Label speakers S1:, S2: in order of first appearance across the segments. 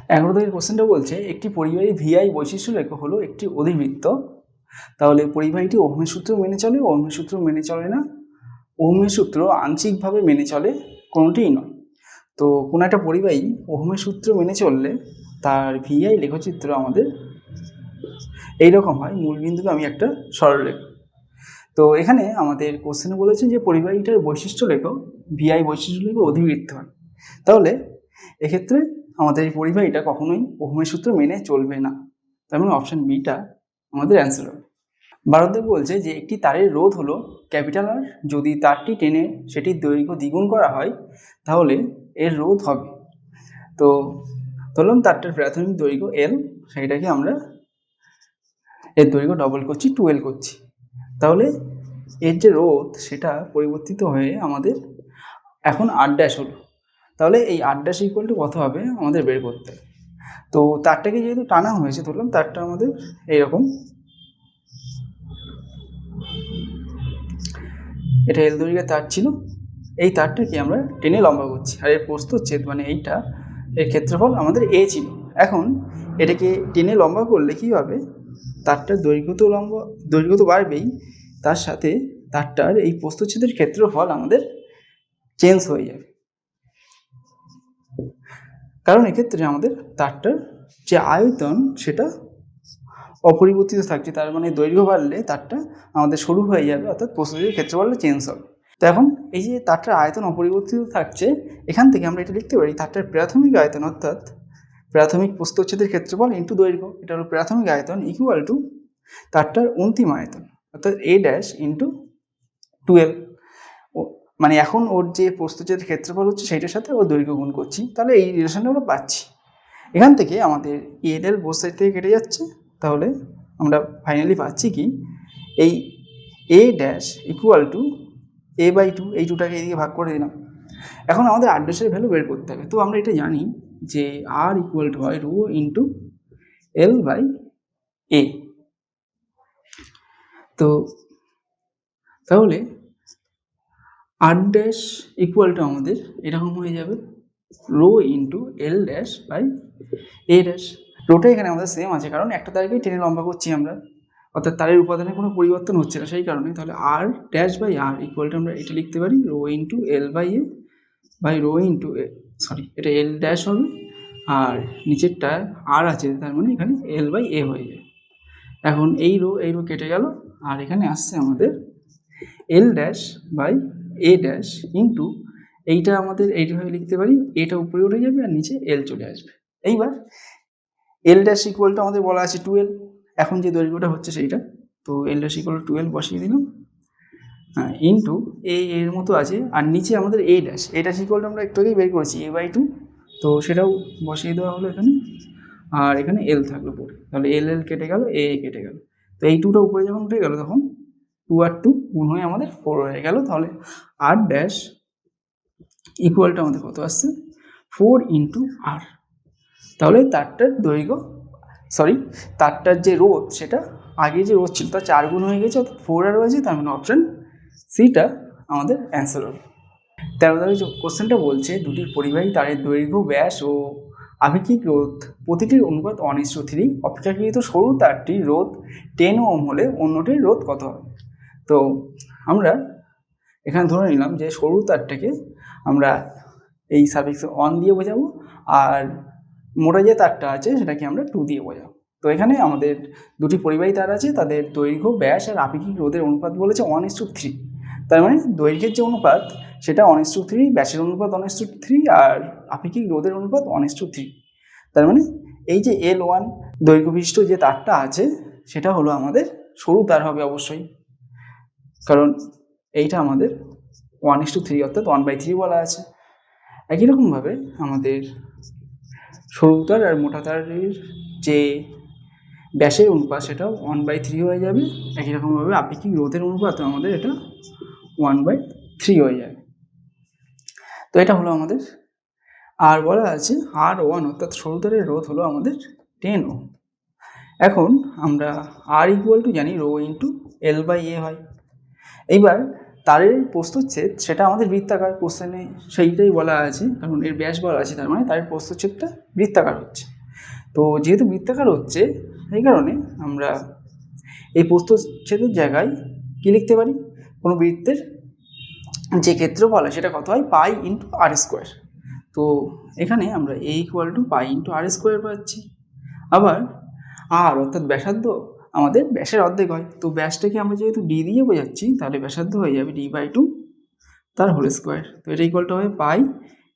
S1: 11 দাগের কোশ্চেনটা বলছে একটি পরিবাহী ভিআই বৈশিষ্ট্য রেখ হলো একটি অধিবৃত্ত। তাহলে পরিবাহীটি ওহমের সূত্র মেনে চলে, ওহমের সূত্র মেনে চলে না, ওহমের সূত্র আংশিকভাবে মেনে চলে, কোনোটিই নয়। তো কোনো একটা পরিবাহী ওহমের সূত্র মেনে চললে তার ভিআই লেখচিত্র আমাদের এইরকম হয়। মূল বিন্দুকে আমি একটা সরলরেখা। তো এখানে আমাদের কোশ্চেনে বলেছে যে পরিবাহীটার বৈশিষ্ট্য লেখো, ভিআই বৈশিষ্ট্য লেখো অধিবৃত্ত হয়। তাহলে এক্ষেত্রে আমাদের এই পরিবাহীটা কখনোই ওহমের সূত্র মেনে চলবে না। তার মানে অপশন বিটা আমাদের অ্যান্সার হবে। 12 দাগ বলছে যে একটি তারের রোধ হলো ক্যাপিটাল আর, যদি তারটি টেনে সেটির দৈর্ঘ্য দ্বিগুণ করা হয় তাহলে এর রোধ হবে। তো ধরলাম তারটার প্রাথমিক দৈর্ঘ্য এল, সেটাকে আমরা এর দৈর্ঘ্য ডবল করছি, 2L করছি। তাহলে এর যে রোধ সেটা পরিবর্তিত হয়ে আমাদের এখন R' হলো। তাহলে এই R' ইকুয়াল টু কত হবে আমাদের বের করতে হবে। তো তারটাকে যেহেতু টানা হয়েছে, ধরলাম তারটা আমাদের এইরকম, এটা এল দৈর্ঘ্যের তার ছিল, এই তারটাকে আমরা টেনে লম্বা করছি, আর এর প্রস্থচ্ছেদ মানে এইটা, এর ক্ষেত্রফল আমাদের এ ছিল। এখন এটাকে টেনে লম্বা করলে কী হবে, তারটার দৈর্ঘ্য তো বাড়বেই, তার সাথে তারটার এই প্রস্থচ্ছেদের ক্ষেত্রফল আমাদের চেঞ্জ হয়ে যাবে। কারণ এক্ষেত্রে আমাদের তারটার যে আয়তন সেটা অপরিবর্তিত থাকছে, তার মানে দৈর্ঘ্য বাড়লে তারটা আমাদের সরু হয়ে যাবে, অর্থাৎ প্রস্থচ্ছেদের ক্ষেত্রফলটা চেঞ্জ হবে। তো এখন এই যে তারটার আয়তন অপরিবর্তিত থাকছে, এখান থেকে আমরা এটা লিখতে পারি তারটার প্রাথমিক আয়তন অর্থাৎ প্রাথমিক প্রস্থচ্ছেদের ক্ষেত্রফল ইন্টু দৈর্ঘ্য, এটা হলো প্রাথমিক আয়তন, ইকুয়াল টু তারটার অন্তিম আয়তন অর্থাৎ A' ইন্টু 2L। মানে এখন ওর যে প্রস্থচ্ছেদের ক্ষেত্রফল হচ্ছে সেইটার সাথে ওর দৈর্ঘ্য গুণ করছি, তাহলে এই রিলেশনটা আমরা পাচ্ছি। এখান থেকে আমাদের এল বোথ সাইড থেকে কেটে যাচ্ছে, তাহলে আমরা ফাইনালি পাচ্ছি কি, এই A' ইকুয়াল টু A/2, এই 2টাকে এদিকে ভাগ করে দিলাম। এখন আমাদের R' ভ্যালু বের করতে হবে। তো আমরা এটা জানি যে R ইকুয়াল টু হয় রো ইন্টু L/A। তো তাহলে R' ইকুয়াল টু আমাদের এরকম হয়ে যাবে রো ইন্টু L'/A'। রোটা এখানে আমাদের সেম আছে, কারণ একটা তারকেই টেনে লম্বা করছি আমরা, অর্থাৎ তারের উপাদানে কোনো পরিবর্তন হচ্ছে না, সেই কারণে। তাহলে R'/R ইকুয়াল টু আমরা এটা লিখতে পারি row into L/A by row into এটা L' হবে, আর নিচেরটা আর আছে, তার মানে এখানে L/A হয়ে যায়। এখন এই রো কেটে গেল, আর এখানে আসছে আমাদের L'/A' ইন্টু এইটা আমাদের এইভাবে লিখতে পারি, এটা উপরে উঠে যাবে আর নিচে L চলে আসবে। এইবার L' ইকুয়াল টু আমাদের বলা আছে 2L, এখন যে দৈর্ঘ্যটা হচ্ছে সেইটা, তো L' ইকুয়াল টু 2L বসিয়ে দিলাম, ইন্টু এর মতো আছে, আর নিচে আমাদের A' ইকুয়াল টু আমরা একটু আগেই বের করেছি A/2, তো সেটাও বসিয়ে দেওয়া হলো এখানে, আর এখানে L থাকলো পরে, তাহলে L কেটে গেল, A কেটে গেল। তো এই 2টা উপরে যখন উঠে গেল তখন 2 আর 2 গুণ হয়ে আমাদের 4 হয়ে গেল। তাহলে R' ইকুয়াল টু আমাদের কত আসছে 4 ইন্টু R। তাহলে তারটার যে রোধ সেটা আগে যে রোধ ছিল তার 4 গুণ হয়ে গেছে, অর্থাৎ 4 আর রয়েছে, তার মানে অপশন সিটা আমাদের অ্যান্সার হবে। 13 দাগের যে কোশ্চেনটা বলছে দুটি পরিবাহী তারের দৈর্ঘ্য, ব্যাস ও আপেক্ষিক রোধ প্রতিটির অনুপাত 1:3, অপেক্ষাকৃত সরু তারটির রোধ 10 ওহম হলে অন্যটির রোধ কত হবে। তো আমরা এখানে ধরে নিলাম যে সরু তারটাকে আমরা এই সাফিক্স 1 দিয়ে বোঝাবো, আর মোটা যে তারটা আছে সেটাকে আমরা 2 দিয়ে বোঝাবো। তো এখানে আমাদের দুটি পরিবাহী তার আছে, তাদের দৈর্ঘ্য, ব্যাস আর আপেক্ষিক রোধের অনুপাত বলেছে 1:3। তার মানে দৈর্ঘ্যের যে অনুপাত সেটা 1:3, ব্যাসের অনুপাত 1:3, আর আপেক্ষিক রোধের অনুপাত 1:3। তার মানে এই যে L1 দৈর্ঘ্য বিশিষ্ট যে তারটা আছে সেটা হলো আমাদের সরু তার হবে অবশ্যই, কারণ এইটা আমাদের 1:3 অর্থাৎ 1/3 বলা আছে। একই রকমভাবে আমাদের সরু তার আর মোটা তারের যে ব্যাসের অনুপাত সেটাও 1/3 হয়ে যাবে। একই রকমভাবে আপেক্ষিক রোধের অনুপাত আমাদের এটা 1/3 হয়ে যাবে। তো এটা হলো আমাদের, আর বলা আছে R1 অর্থাৎ সরু তারের রোধ হলো আমাদের 10 ওহম। এখন আমরা R ইকুয়াল টু জানি রো ইন্টু L/A হয়। এইবার তারের প্রস্থচ্ছেদ সেটা আমাদের বৃত্তাকার, কোশ্চেনে সেইটাই বলা আছে, কারণ এর ব্যাস বলা আছে, তার মানে তারের প্রস্থচ্ছেদটা বৃত্তাকার হচ্ছে। তো যেহেতু বৃত্তাকার হচ্ছে এই কারণে আমরা এই প্রস্থচ্ছেদের জায়গায় কী লিখতে পারি, কোনো বৃত্তের যে ক্ষেত্রফল হয় সেটা কত হয়, পাই ইন্টু আর স্কোয়ার। তো এখানে আমরা A equal to pi into R square পাচ্ছি। আবার আর অর্থাৎ ব্যাসার্ধ আমাদের ব্যাসের অর্ধেক হয়, তো ব্যাসটাকে আমরা যেহেতু ডি দিয়ে বোঝাচ্ছি তাহলে ব্যাসার্ধ হয়ে যাবে ডি বাই টু তার হোল স্কোয়ার। তো এটা ইকুয়াল টু হবে pi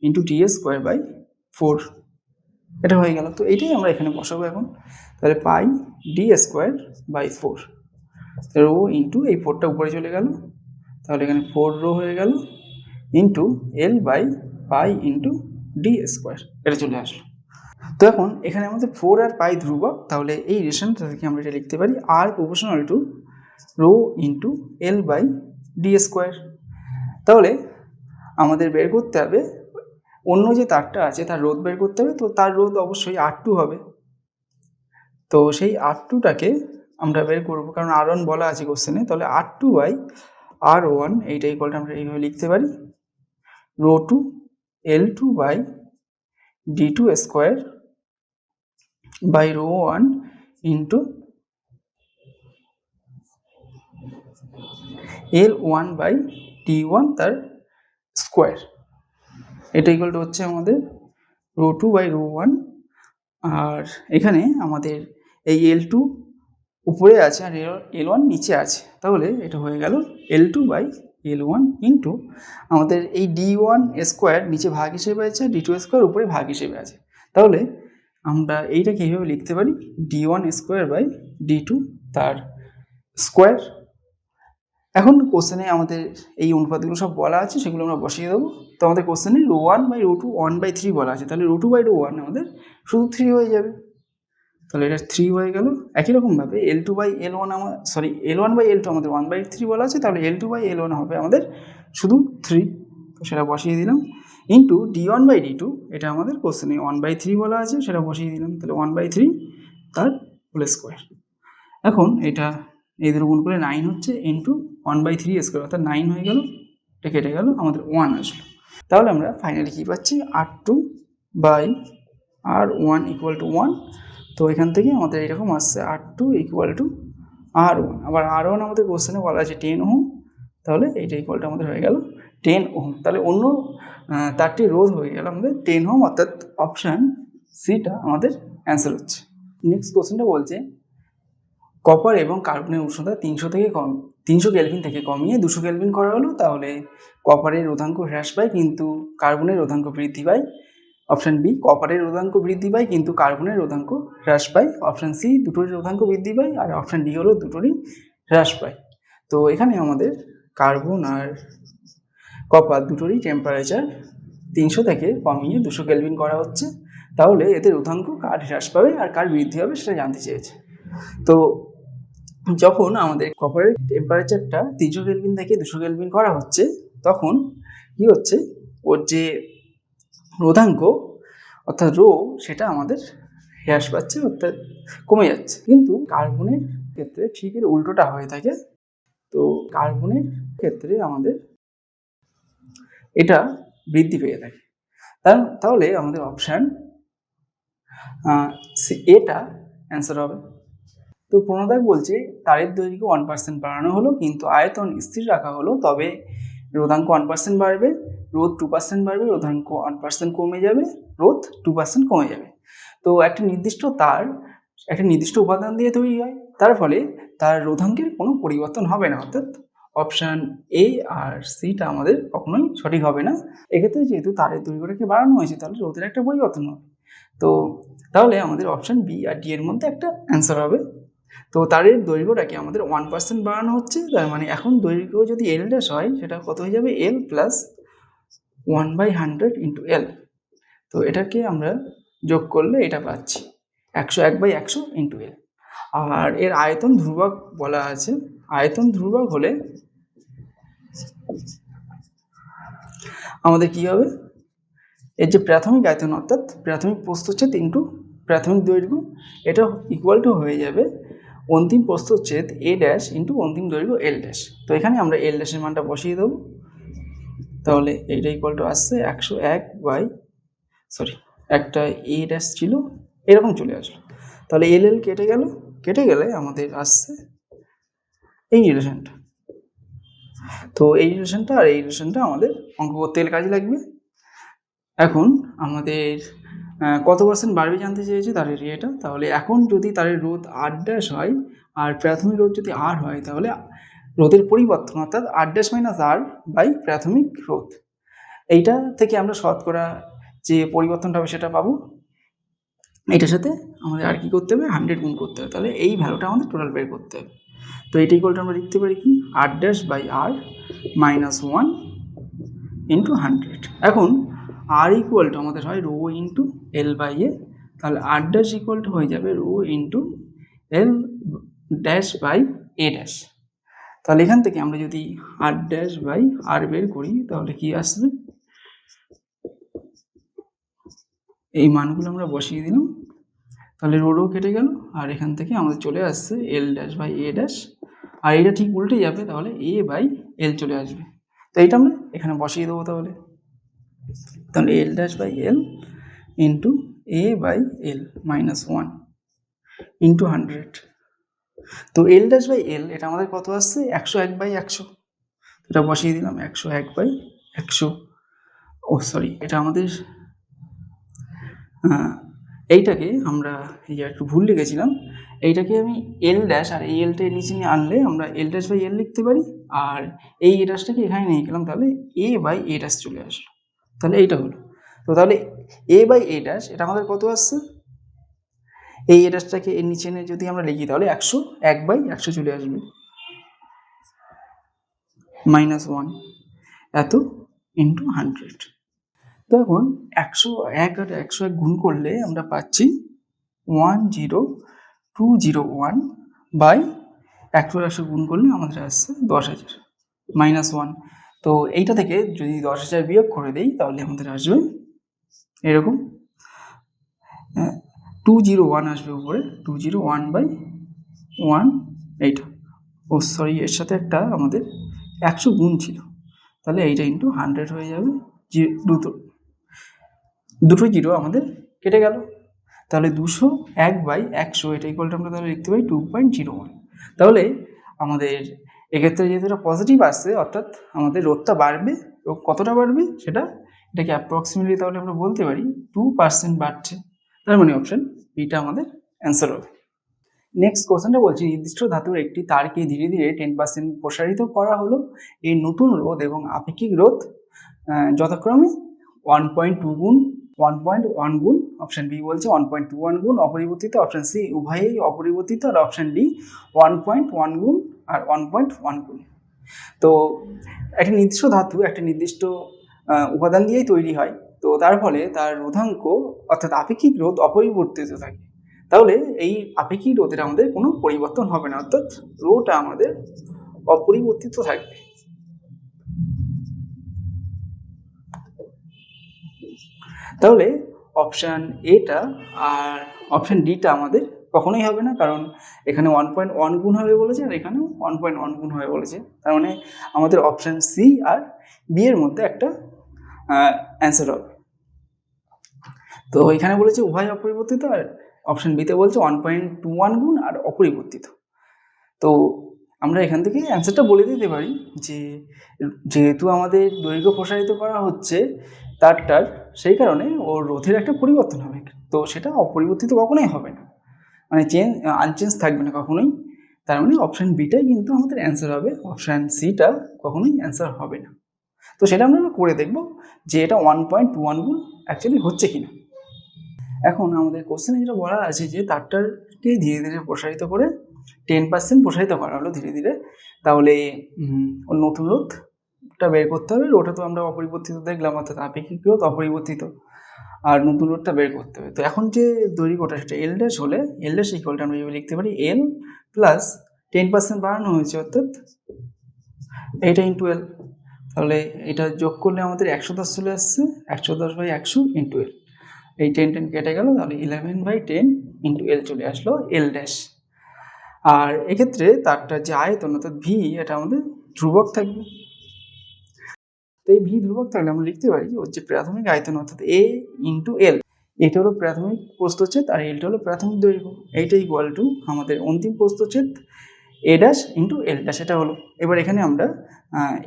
S1: into T square by 4, এটা হয়ে গেল। তো এইটাই আমরা এখানে বসাবো এখন। তাহলে pi D square by 4 rho into এই 4টা উপরে চলে গেল, তাহলে এখানে 4 রো হয়ে গেল into L by pi into D square, এটা চলে আসলো। তো এখন এখানে আমাদের 4 আর পাই ধ্রুবক, তাহলে এই রিলেশনটা থেকে আমরা এটা লিখতে পারি R proportional to rho into L by D square. তাহলে আমাদের বের করতে হবে অন্য যে তারটা আছে তার রোধ বের করতে হবে, তো তার রোধ অবশ্যই R2 হবে। তো সেই R2টাকে আমরা বের করবো, কারণ R1 বলা আছে কোশ্চেনে, তাহলে R2 বাই R1 এইটা ইকুয়ালটা আমরা এইভাবে লিখতে পারি row two L2 by D2 square by row 1 into L1 by T1 তার স্কোয়ার, এটা ইকুয়ালটা হচ্ছে আমাদের রো 2 বাই রো 1। আর এখানে আমাদের এই L2 উপরে আছে আর L1 নিচে আছে, তাহলে এটা হয়ে গেল L2 বাই L1 ইন্টু আমাদের এই D1 স্কোয়ার নিচে ভাগ হিসেবে আছে, D2 স্কোয়ার উপরে ভাগ হিসেবে আছে, তাহলে আমরা এইটাকে এইভাবে লিখতে পারি D1 স্কোয়ার বাই D2 তার স্কোয়ার। এখন কোশ্চেনে আমাদের এই অনুপাতগুলো সব বলা আছে, সেগুলো আমরা বসিয়ে দেবো। তো আমাদের কোশ্চেনে রো 1 বাই রো 2 1/3 বলা আছে, তাহলে রো 2 বাই রো 1 আমাদের শুধু 3 হয়ে যাবে, তাহলে এটা 3 হয়ে গেল। একই রকমভাবে L2 by L1 L1 by L2 আমাদের 1/3 বলা আছে, তাহলে L2 বাই L1 হবে আমাদের শুধু 3, তো সেটা বসিয়ে দিলাম ইন্টু D1 বাই D2, এটা আমাদের কোশ্চেনে 1/3 বলা আছে, সেটা বসিয়ে দিলাম, তাহলে 1/3 তার হোল স্কোয়ার। এখন এটা এই দুটো গুণ করে 9 হচ্ছে ইন্টু 1/3 স্কোয়ার, অর্থাৎ 9 হয়ে গেল, এটা কেটে গেল, আমাদের 1 আসলো। তাহলে আমরা ফাইনালি কী পাচ্ছি, R2 by R1 equal to 1। তো এখান থেকে আমাদের এরকম আসছে R2 ইকুয়াল টু R1, আবার R1 আমাদের কোশ্চেনে বলা আছে 10 ওহম, তাহলে এইটা ইকুয়ালটা আমাদের হয়ে গেল 10 ওহম। তাহলে অন্য তারটি রোধ হয়ে গেল আমাদের 10 ওহম, অর্থাৎ অপশান সিটা আমাদের অ্যান্সার হচ্ছে। নেক্সট কোশ্চেনটা বলছে কপার এবং কার্বনের উষ্ণতা 300 কেলভিন থেকে কমিয়ে 200 কেলভিন করা হলো, তাহলে কপারের রোধাঙ্ক হ্রাস পায় কিন্তু কার্বনের রোধাঙ্ক বৃদ্ধি পায়। অপশান বি কপারের রোধাঙ্ক বৃদ্ধি পায় কিন্তু কার্বনের রোধাঙ্ক হ্রাস পায়। অপশান সি দুটোরই রোধাঙ্ক বৃদ্ধি পায়, আর অপশান ডি হলো দুটোরই হ্রাস পায়। তো এখানে আমাদের কার্বন আর কপার দুটোরই টেম্পারেচার 300 থেকে কমিয়ে 200 কেলভিন করা হচ্ছে, তাহলে এতে রোধাঙ্ক কার হ্রাস পাবে আর কার বৃদ্ধি হবে সেটা জানতে চেয়েছে। তো যখন আমাদের কপারের টেম্পারেচারটা 300 কেলভিন থেকে 200 কেলভিন করা হচ্ছে, তখন কি হচ্ছে, ওর যে রোধাঙ্ক অর্থাৎ রো সেটা আমাদের হ্রাস পাচ্ছে, অর্থাৎ কমে যাচ্ছে। কিন্তু কার্বনের ক্ষেত্রে ঠিক এর উল্টোটা হয়ে থাকে। তো কার্বনের ক্ষেত্রে আমাদের এটা বৃদ্ধি পেয়ে থাকে। তাহলে আমাদের অপশান এটা অ্যান্সার হবে। তো প্রণোদক বলছে তারের দৈর্ঘ্য 1% বাড়ানো হলো কিন্তু আয়তন স্থির রাখা হলো, তবে রোধাঙ্ক 1% বাড়বে, রোধ 2% বাড়বে, রোধাঙ্ক 1% কমে যাবে, রোধ 2% কমে যাবে। তো একটা নির্দিষ্ট তার একটা নির্দিষ্ট উপাদান দিয়ে তৈরি হয়, তার ফলে তার রোধাঙ্কের কোনো পরিবর্তন হবে না, অর্থাৎ অপশান এ আর সিটা আমাদের কখনোই সঠিক হবে না। এক্ষেত্রে যেহেতু তারের দৈর্ঘ্যটাকে বাড়ানো হয়েছে, তাহলে রোধের একটা পরিবর্তন হবে। তো তাহলে আমাদের অপশান বি আর ডি এর মধ্যে একটা অ্যান্সার হবে। তো তারের দৈর্ঘ্যটাকে আমাদের 1% বাড়ানো হচ্ছে, তার মানে এখন দৈর্ঘ্য যদি L' হয় সেটা কত হয়ে যাবে, L প্লাস 1/100 ইন্টু L। তো এটাকে আমরা যোগ করলে এটা পাচ্ছি 101/100 ইন্টু L। আর এর আয়তন ধ্রুবক বলা আছে, আয়তন ধ্রুবক হলে আমাদের কি হবে, এর যে প্রাথমিক আয়তন অর্থাৎ প্রাথমিক প্রস্থচ্ছেদ ইন্টু প্রাথমিক দৈর্ঘ্য, এটা ইকুয়াল টু হয়ে যাবে অন্তিম প্রস্থচ্ছেদ A ড্যাশ ইন্টু অন্তিম দৈর্ঘ্য L ড্যাশ। তো এখানে আমরা L ড্যাশের মানটা বসিয়ে দেবো, তাহলে এইটা ইকুয়াল টু আসছে 101 বাই একটা A ড্যাশ ছিল, এরকম চলে আসলো। তাহলে এল এল কেটে গেলে আমাদের আসছে এই রিলেশনটা। তো এই রিলেশনটা আর এই রিলেশনটা আমাদের অঙ্ক করতে গেলে কাজে লাগবে। এখন আমাদের কত পার্সেন্ট বাড়বে জানতে চেয়েছে তার এরিয়াটা। তাহলে এখন যদি তারের রোধ আর ড্যাশ হয় আর প্রাথমিক রোধ যদি আর হয়, তাহলে রোধের পরিবর্তন অর্থাৎ আর ড্যাশ মাইনাস আর বাই প্রাথমিক রোধ, এইটা থেকে আমরা শতকরা যে পরিবর্তনটা হবে সেটা পাবো। এইটার সাথে আমাদের আর কি করতে হবে, 100 গুণ করতে হবে। তাহলে এই ভ্যালুটা আমাদের টোটাল বের করতে হবে। তো এইটা ইকুয়ালটা আমরা লিখতে পারি কি, R dash by R minus 1 into 100। এখন আর ইকুয়ালটা আমাদের হয় rho into L by A. তাহলে আর ড্যাশ ইকুয়ালটা হয়ে যাবে rho into L dash by A dash. তাহলে এখান থেকে আমরা যদি আর ড্যাশ বাই আর বের করি তাহলে কি আসবে, এই মানগুলো আমরা বসিয়ে দিলাম। তাহলে রো কেটে গেল আর এখান থেকে আমাদের চলে আসছে L dash by A dash. আর এটা ঠিক উল্টে যাবে, তাহলে এ বাই এল চলে আসবে। তো এইটা আমরা এখানে বসিয়ে দেবো। তাহলে L dash by L into A by L minus 1 into 100। তো এল ড্যাশ বাই এল এটা আমাদের কত আসছে, 101 বাই 100। এটা বসিয়ে দিলাম 101 বাই 100। ও সরি, এটা আমাদের এইটাকে আমরা একটু ভুল লিখেছিলাম। এইটাকে আমি এল ড্যাশ আর এই এলটা নিচে নিয়ে আনলে আমরা এল ড্যাশ বাই এল লিখতে পারি, আর এই এ ড্যাশটাকে এখানে নিয়ে গেলাম, তাহলে এ বাই এ ড্যাশ চলে আসলো। তাহলে এইটা হলো। তো তাহলে এ বাই এ ড্যাশ এটা আমাদের কত আসছে, এই এ ড্যাশটাকে এর নিচে নিয়ে যদি আমরা লিখি তাহলে 101 বাই 100 চলে আসবে, মাইনাস 1 এত ইন্টু 100। তো এখন 101 আর 101 গুণ করলে আমরা পাচ্ছি 10201 বাই 100 গুণ করলে আমাদের আসছে 10,000 মাইনাস 1। তো এইটা থেকে যদি 10,000 বিয়োগ করে দেই তাহলে আমাদের আসবে এরকম 201 আসবে উপরে, 201 বাই 1 এইটা। ও সরি, এর সাথে একটা আমাদের 100 গুণ ছিল, তাহলে এইটা ইন্টু 100 হয়ে যাবে। দুটো জিরো আমাদের কেটে গেল। তাহলে 201 বাই 100 এটা ইকুয়ালটা আমরা তাহলে লিখতে পারি 2.01। তাহলে আমাদের এক্ষেত্রে যেহেতু এটা পজিটিভ আসছে, অর্থাৎ আমাদের রোধটা বাড়বে, এবং কতটা বাড়বে এটাকে অ্যাপ্রক্সিমেটলি তাহলে আমরা বলতে পারি 2% বাড়ছে। তার মানে অপশন বিটা আমাদের অ্যান্সার হবে। নেক্সট কোশ্চেনটা বলছি, নির্দিষ্ট ধাতুর একটি তারকে ধীরে ধীরে 10% প্রসারিত করা হলো। এই নতুন রোধ এবং আপেক্ষিক রোধ যথাক্রমে 1.2 গুণ 1.1 গুণ, অপশন বি বলছে 1.21 গুণ অপরিবর্তিত, অপশন সি উভয়ই অপরিবর্তিত, আর অপশন ডি 1.1 গুণ আর 1.1 গুণ। তো একটা নির্দিষ্ট ধাতু একটা নির্দিষ্ট উপাদান দিয়েই তৈরি হয়, তো তার ফলে তার রোধাঙ্ক অর্থাৎ আপেক্ষিক রোধ অপরিবর্তিত থাকে। তাহলে এই আপেক্ষিক রোধের আমাদের কোনো পরিবর্তন হবে না, অর্থাৎ রোটা আমাদের অপরিবর্তিত থাকবে। তাহলে অপশান এটা আর অপশান ডিটা আমাদের কখনোই হবে না, কারণ এখানে 1.1 গুণ হবে বলেছে আর এখানেও 1.1 গুণ হবে বলেছে। তার মানে আমাদের অপশান সি আর বি এর মধ্যে একটা অ্যান্সার হবে। তো এখানে বলেছে উভয় অপরিবর্তিত, আর অপশান বিতে বলছে 1.21 গুণ আর অপরিবর্তিত। তো আমরা এখান থেকে অ্যান্সারটা বলে দিতে পারি যে যেহেতু আমাদের দৈর্ঘ্য প্রসারিত করা হচ্ছে তারটার, সেই কারণে ওর রোধের একটা পরিবর্তন হবে, তো সেটা অপরিবর্তিত কখনোই হবে না, মানে আনচেঞ্জ থাকবে না কখনোই। তার মানে অপশান বিটাই কিন্তু আমাদের অ্যান্সার হবে, অপশান সিটা কখনোই অ্যান্সার হবে না। তো সেটা আমরা করে দেখব যে এটা 1.21 গুণ অ্যাকচুয়ালি হচ্ছে কিনা। এখন আমাদের কোশ্চেনে যেটা বলা আছে যে তারটাকে ধীরে ধীরে প্রসারিত করে 10% প্রসারিত করা হলো ধীরে ধীরে, তাহলে ওর নতুন রোধটা বের করতে হবে। রোধটা তো আমরা অপরিবর্তিত দেখলাম, অর্থাৎ আপেক্ষিক রোধ অপরিবর্তিত, আর নতুন রোধটা বের করতে হবে। তো এখন যে দৈর্ঘ্যটা সেটা এল ড্যাশ হলে এল ড্যাশ ইকুয়ালটা আমরা এইভাবে লিখতে পারি এল প্লাস 10% বাড়ানো হয়েছে অর্থাৎ এইটা ইন্টু এল। তাহলে এটা যোগ করলে আমাদের 110 চলে আসছে, 110 বাই 100 ইন্টু এল। এই 10 কেটে গেল, তাহলে 11/10 ইন্টু এল চলে আসলো এল ড্যাশ। আর এক্ষেত্রে তারটা যে আয়তন অর্থাৎ ভি এটা আমাদের ধ্রুবক থাকবে। তো এই ভি ধ্রুবক থাকলে আমরা লিখতে পারি ওর যে প্রাথমিক আয়তন অর্থাৎ এ ইন্টু এল, এটা হলো প্রাথমিক প্রস্থচ্ছেদ আর এলটা হলো প্রাথমিক দৈর্ঘ্য। এইটা ইকুয়াল টু আমাদের অন্তিম প্রস্থচ্ছেদ এ ড্যাশ ইন্টু এল ড্যাশ, এটা হলো। এবার এখানে আমরা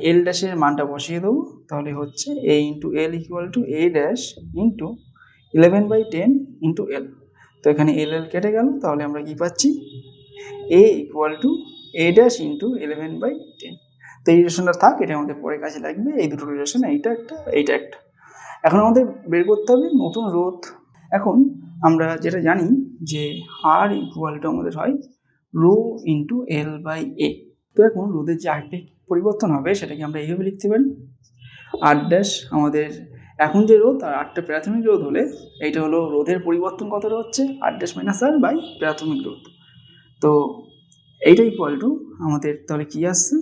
S1: এল ড্যাশের মানটা বসিয়ে দেবো, তাহলে হচ্ছে A into L equal to A dash into 11/10 into L. তো এখানে এল এল কেটে গেল, তাহলে আমরা কি পাচ্ছি, A equal to A dash into 11/10। তো এই রিলেশনটা থাক, এটা আমাদের পরে কাজে লাগবে। এই দুটো রিলেশন, এইটা একটা এইটা একটা। এখন আমাদের বের করতে হবে নতুন রোধ। এখন আমরা যেটা জানি যে আর ইকুয়াল টু আমাদের হয় রো ইন্টু এল বাই এ। তো এখন রোধের যে আরেকটি পরিবর্তন হবে সেটাকে আমরা এইভাবে লিখতে পারি, আর ড্যাশ আমাদের এখন যে রোধ আর আরটা প্রাথমিক রোধ হলে এইটা হলো রোধের পরিবর্তন কতটা হচ্ছে আর ড্যাশ মাইনাস আর বাই প্রাথমিক রোধ। তো এইটা ইকুয়াল টু আমাদের তাহলে কি আসছে,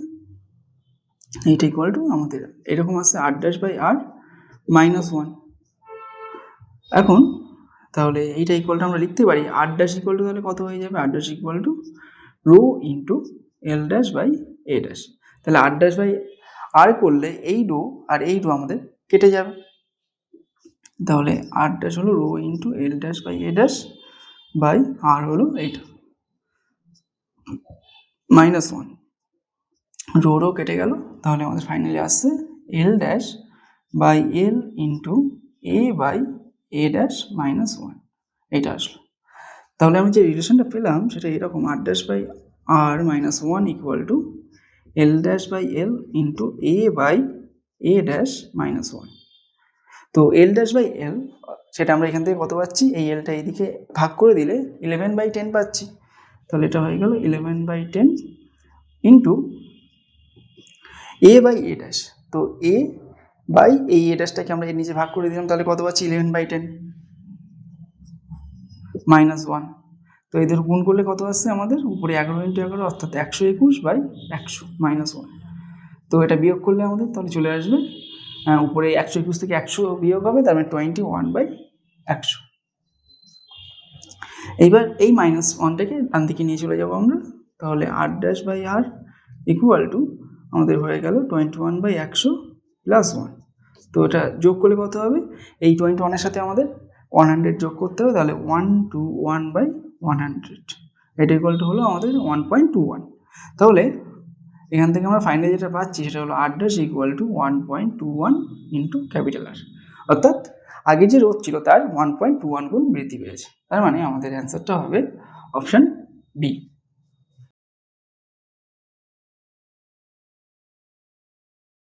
S1: এইটা ইকুয়াল টু আমাদের এরকম আসছে আর ড্যাশ বাই আর -1। এখন তাহলে এইটা ইকুয়াল টু আমরা লিখতে পারি আর ড্যাশ ইকুয়াল টু, তাহলে কত হয়ে যাবে, R dash equal to rho into L dash by A dash. তাহলে আর ড্যাশ বাই আর করলে এই রো আর এই রো আমাদের কেটে যাবে, তাহলে আর ড্যাশ হলো rho into L dash by A dash by R হলো এইটা -1, রো রো কেটে গেল। তাহলে আমাদের ফাইনালি আসছে L dash by L into A by A dash -1, এইটা আসলো। তাহলে আমি যে রিলেশনটা পেলাম সেটা এরকম, R dash by R -1 equal to L dash by L into A by A dash -1। তো এল ড্যাশ বাই এল সেটা আমরা এখান থেকে কত পাচ্ছি, এই এলটা এইদিকে ভাগ করে দিলে 11/10 পাচ্ছি। তাহলে এটা হয়ে গেল 11/10 into A by A dash. তো এ বাই এই এ ড্যাশটাকে আমরা এর নিচে ভাগ করে দিলাম, তাহলে কত পাচ্ছি 11/10 -1। তো এদের গুণ করলে কত আসছে আমাদের, উপরে 11 ইন্টু 11 অর্থাৎ 121/100 -1। তো এটা বিয়োগ করলে আমাদের তাহলে চলে আসবে, উপরে 121 থেকে 100 বিয়োগ হবে, তার মানে 21/100। এইবার এই -1টাকে ডান দিকে নিয়ে চলে যাবো আমরা, তাহলে R dash by R equal to আমাদের হয়ে গেল 21/100 +1। তো এটা যোগ করলে কত হবে, এই 21-এর সাথে আমাদের 100 যোগ করতে হবে, তাহলে 121/100, এটা ইকুয়াল টু হলো আমাদের 1.21। তাহলে এখান থেকে আমরা ফাইনালি যেটা পাচ্ছি সেটা হলো R dash equal to 1.21 into capital R, অর্থাৎ আগে যে রোধ ছিল তার 1.21 গুণ বৃদ্ধি পেয়েছে। তার মানে আমাদের অ্যান্সারটা হবে অপশান বি।